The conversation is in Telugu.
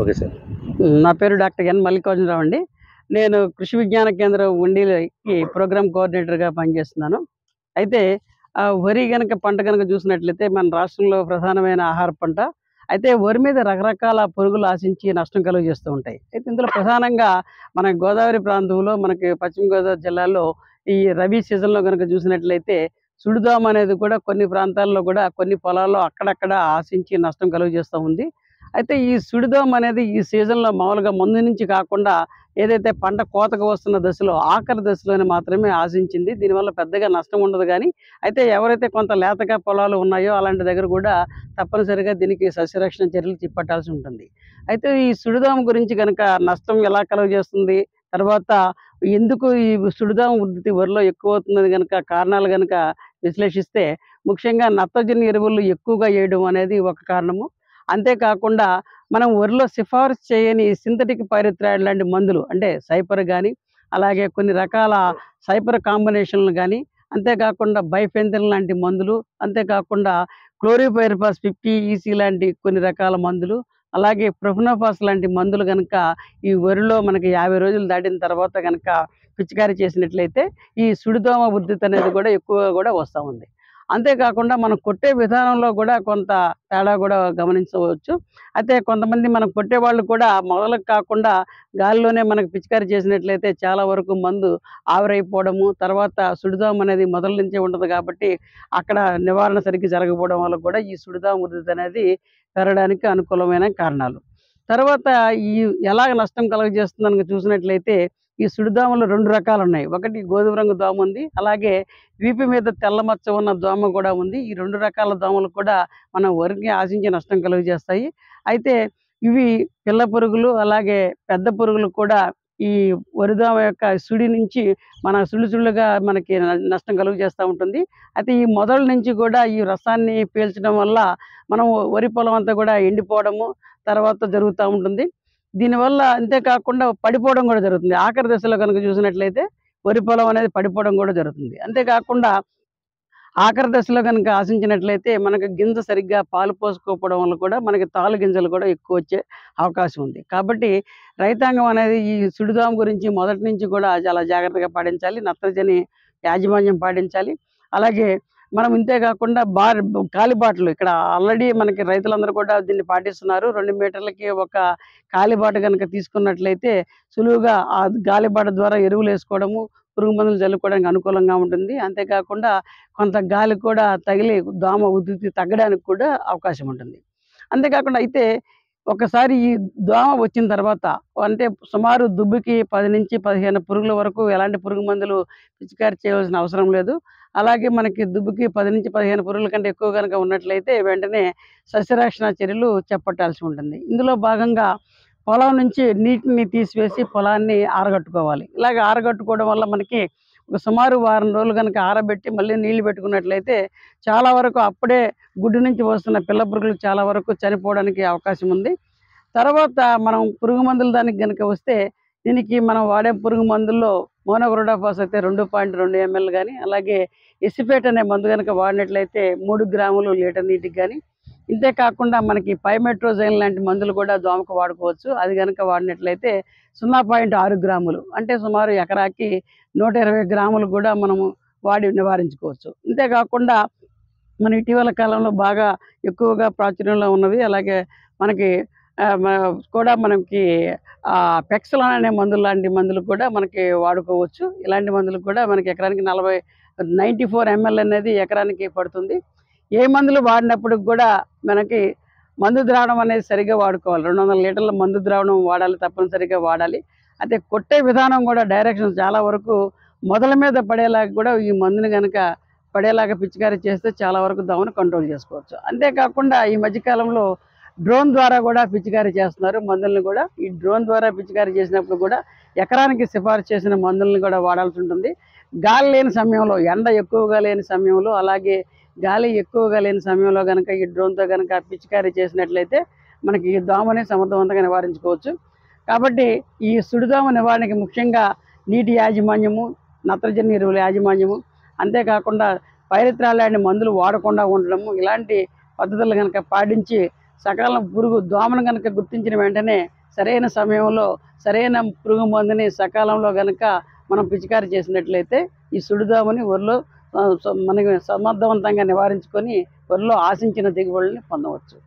Okay sir. నా పేరు డాక్టర్ ఎన్ మల్లికార్జునరావు అండి. నేను కృషి విజ్ఞాన కేంద్రం ఉండికి ప్రోగ్రామ్ కోఆర్డినేటర్‌గా పనిచేస్తున్నాను. అయితే వరి గనక పంట గనక చూసినట్లయితే మన రాష్ట్రంలో ప్రధానమైన ఆహార పంట. అయితే వరి మీద రకరకాల పురుగులు ఆశించి నష్టం కలుగజేస్తూ ఉంటాయి. అయితే ఇందులో ప్రధానంగా మన గోదావరి ప్రాంతంలో మనకి పశ్చిమ గోదావరి జిల్లాలో ఈ రబీ సీజన్‌లో గనక చూసినట్లయితే సుడిదోమ అనేది కూడా కొన్ని ప్రాంతాల్లో కూడా కొన్ని పొలాల్లో అక్కడక్కడ ఆశించి నష్టం కలుగజేస్తూ ఉంది. అయితే ఈ సుడిదోమ అనేది ఈ సీజన్‌లో మామూలుగా ముందు నుంచి కాకుండా ఏదైతే పంట కోతకు వస్తున్న దశలో ఆఖరి దశలోనే మాత్రమే ఆశించింది. దీనివల్ల పెద్దగా నష్టం ఉండదు గానీ, అయితే ఎవరైతే కొంత లేతగా పొలాలు ఉన్నాయో అలాంటి దగ్గర కూడా తప్పనిసరిగా దీనికి సస్యరక్షణ చర్యలు చేపట్టాల్సి ఉంటుంది. అయితే ఈ సుడిదోమ గురించి గనక నష్టం ఎలా కలుగజేస్తుంది? తర్వాత ఎందుకు ఈ సుడిదోమ ఉధృతి వరిలో ఎక్కువవుతున్నది గనక కారణాలు గనక విశ్లేషిస్తే ముఖ్యంగా నత్రజని ఎరువులు ఎక్కువగా ఎయడం అనేది ఒక కారణము. అంతేకాకుండా మనం వరిలో సిఫారసు చేయని సింథటిక్ పైరిథ్రాయిడ్ లాంటి మందులు అంటే సైపర్ గానీ, అలాగే కొన్ని రకాల సైపర్ కాంబినేషన్‌లు గానీ, అంతేకాకుండా బైఫెంథరిన్ లాంటి మందులు, అంతేకాకుండా క్లోరిపైరిఫాస్ 50 ఈసీ లాంటి కొన్ని రకాల మందులు, అలాగే ప్రొఫెనోఫాస్ లాంటి మందులు గనక ఈ వరిలో మనకి 50 రోజులు దాటిన తర్వాత గనక పిచికారీ చేసినట్లయితే ఈ సుడిదోమ ఉధృతి అనేది కూడా ఎక్కువగా కూడా వస్తా ఉంది. అంతేకాకుండా మనం కొట్టే విధానంలో కూడా కొంత తేడా కూడా గమనించవచ్చు. అయితే కొంతమంది మనం కొట్టేవాళ్ళు కూడా మొదలకు కాకుండా గాలిలోనే మనకు పిచికారీ చేసినట్లయితే చాలా వరకు మందు ఆవిరైపోవడము, తర్వాత సుడిదోమ అనేది మొదలు నుంచే ఉంటది కాబట్టి అక్కడ నివారణ సరిగ్గా జరగకపోవడం వల్ల కూడా ఈ సుడిదోమ ఉధృతి అనేది పెరగడానికి అనుకూలమైన కారణాలు. తర్వాత ఈ ఎలాగ నష్టం కలుగజేస్తుందని గనుక చూసినట్లయితే ఈ సుడిదోమలు 2 రకాలున్నాయి. ఒకటి గోధుమ రంగు దోమ ఉంది. అలాగే వీపు మీద తెల్ల మచ్చ ఉన్న దోమ కూడా ఉంది. ఈ 2 రకాల దోమలు కూడా మన వరికి ఆశించి నష్టం కలుగజేస్తాయి. అయితే ఇవి పిల్ల పురుగులు, అలాగే పెద్ద పురుగులు కూడా ఈ వరిదోమ యొక్క సుడి నుంచి మన సుళ్ళు మనకి నష్టం కలుగజేస్తా ఉంటుంది. అయితే ఈ మొదలు నుంచి కూడా ఈ రసాన్ని పీల్చడం వల్ల మనం వరి పొలం అంతా కూడా ఎండిపోవడము, తర్వాత జరుగుతా ఉంటుంది. దీనివల్ల అంతేకాకుండా పడిపోవడం కూడా జరుగుతుంది. ఆఖరి దశలో గనుక చూసినట్లయితే వరి పొలం అనేది పడిపోవడం కూడా జరుగుతుంది. అంతేకాకుండా ఆఖరి దశలో గనుక ఆశించినట్లయితే మనకు గింజ సరిగ్గా పాలు పోసుకోకపోవడం వల్ల కూడా మనకి తాలు గింజలు కూడా ఎక్కువ వచ్చే అవకాశం ఉంది. కాబట్టి రైతాంగం అనేది ఈ సుడిదోమ గురించి మొదటి నుంచి కూడా చాలా జాగ్రత్తగా పాటించాలి. నత్రజని యాజమాన్యం పాటించాలి. అలాగే మనం ఇంతే కాకుండా కాలిబాటలు ఇక్కడ ఆల్రెడీ మనకి రైతులందరూ కూడా దీన్ని పాటిస్తున్నారు. 2 మీటర్లకి ఒక కాలిబాట గనుక తీసుకున్నట్లయితే సులువుగా ఆ గాలిబాట ద్వారా ఎరువులేసుకోవడము, పురుగు మందులు జల్లుకోవడానికి అనుకూలంగా ఉంటుంది. అంతేకాకుండా కొంత గాలి కూడా తగిలి దోమ ఉధృతి తగ్గడానికి కూడా అవకాశం ఉంటుంది. అంతేకాకుండా అయితే ఒకసారి ఈ దోమ వచ్చిన తర్వాత అంటే సుమారు దుబ్బుకి 10-15 పురుగుల వరకు ఎలాంటి పురుగు మందులు పిచికారీ చేయవలసిన అవసరం లేదు. అలాగే మనకి దుబ్బుకి 10-15 పురుగుల కంటే ఎక్కువ గనక ఉన్నట్లయితే వెంటనే సస్యరక్షణ చర్యలు చేపట్టాల్సి ఉంటుంది. ఇందులో భాగంగా పొలం నుంచి నీటిని తీసివేసి పొలాన్ని ఆరగట్టుకోవాలి. ఇలాగ ఆరగట్టుకోవడం వల్ల మనకి ఒక సుమారు వారం రోజులు గనక ఆరబెట్టి మళ్ళీ నీళ్లు పెట్టుకున్నట్లయితే చాలా వరకు అప్పుడే గుడ్డు నుంచి వస్తున్న పిల్ల పురుగులు చాలా వరకు చనిపోవడానికి అవకాశం ఉంది. తర్వాత మనం పురుగు మందులు దానికి గనక వస్తే దీనికి మనం వాడే పురుగు మందుల్లో మోనోక్రోటోఫాస్ అయితే 2.2 ఎంఎల్ గానీ, అలాగే ఎసిఫేట్ అనే మందు గనక వాడినట్లయితే 3 గ్రాములు లీటర్ నీటికి గానీ, ఇంతే కాకుండా మనకి పైమెట్రోజైన్ లాంటి మందులు కూడా దోమకు వాడుకోవచ్చు. అది గనక వాడినట్లయితే 0.6 గ్రాములు అంటే సుమారు ఎకరాకి 120 గ్రాములు కూడా మనము వాడి నివారించుకోవచ్చు. ఇంతే కాకుండా మన ఇటీవల కాలంలో బాగా ఎక్కువగా ప్రాచుర్యంలో ఉన్నవి అలాగే మనకి మనకి పెక్సలాన్ అనే మందులు లాంటి మందులు కూడా మనకి వాడుకోవచ్చు. ఇలాంటి మందులు కూడా మనకి ఎకరానికి 94 ఎంఎల్ అనేది ఎకరానికి పడుతుంది. ఏ మందులు వాడినప్పటికి కూడా మనకి మందు ద్రావణం అనేది సరిగ్గా వాడుకోవాలి. 200 లీటర్ల మందు ద్రావణం వాడాలి, తప్పనిసరిగా వాడాలి. అయితే కొట్టే విధానం కూడా డైరెక్షన్ చాలా వరకు మొదల మీద పడేలాగా కూడా ఈ మందుని గనక పడేలాగా పిచికారీ చేస్తే చాలా వరకు దోమను కంట్రోల్ చేసుకోవచ్చు. అంతేకాకుండా ఈ మధ్యకాలంలో డ్రోన్ ద్వారా కూడా పిచికారీ చేస్తున్నారు మందులను కూడా. ఈ డ్రోన్ ద్వారా పిచికారీ చేసినప్పుడు కూడా ఎకరానికి సిఫారసు చేసిన మందులను కూడా వాడాల్సి ఉంటుంది. గాలి లేని సమయంలో, ఎండ ఎక్కువగా లేని సమయంలో, అలాగే గాలి ఎక్కువగా లేని సమయంలో గనక ఈ డ్రోన్‌తో గనక పిచికారీ చేసినట్లయితే మనకి ఈ దోమని సమర్థవంతంగా నివారించుకోవచ్చు. కాబట్టి ఈ సుడిదోమ నివారణకి ముఖ్యంగా నీటి యాజమాన్యము, నత్రజని ఎరువుల యాజమాన్యము, అంతేకాకుండా పైరిథ్రాయిడ్ లాంటి మందులు వాడకుండా ఉండడము, ఇలాంటి పద్ధతులు గనక పాటించి సకాలం పురుగు దోమను కనుక గుర్తించిన వెంటనే సరైన సమయంలో సరైన పురుగు మందుని సకాలంలో కనుక మనం పిచికారి చేసినట్లయితే ఈ సుడిదోమని వరిలో మనకి సమర్థవంతంగా నివారించుకొని వరిలో ఆశించిన దిగుబడుల్ని పొందవచ్చు.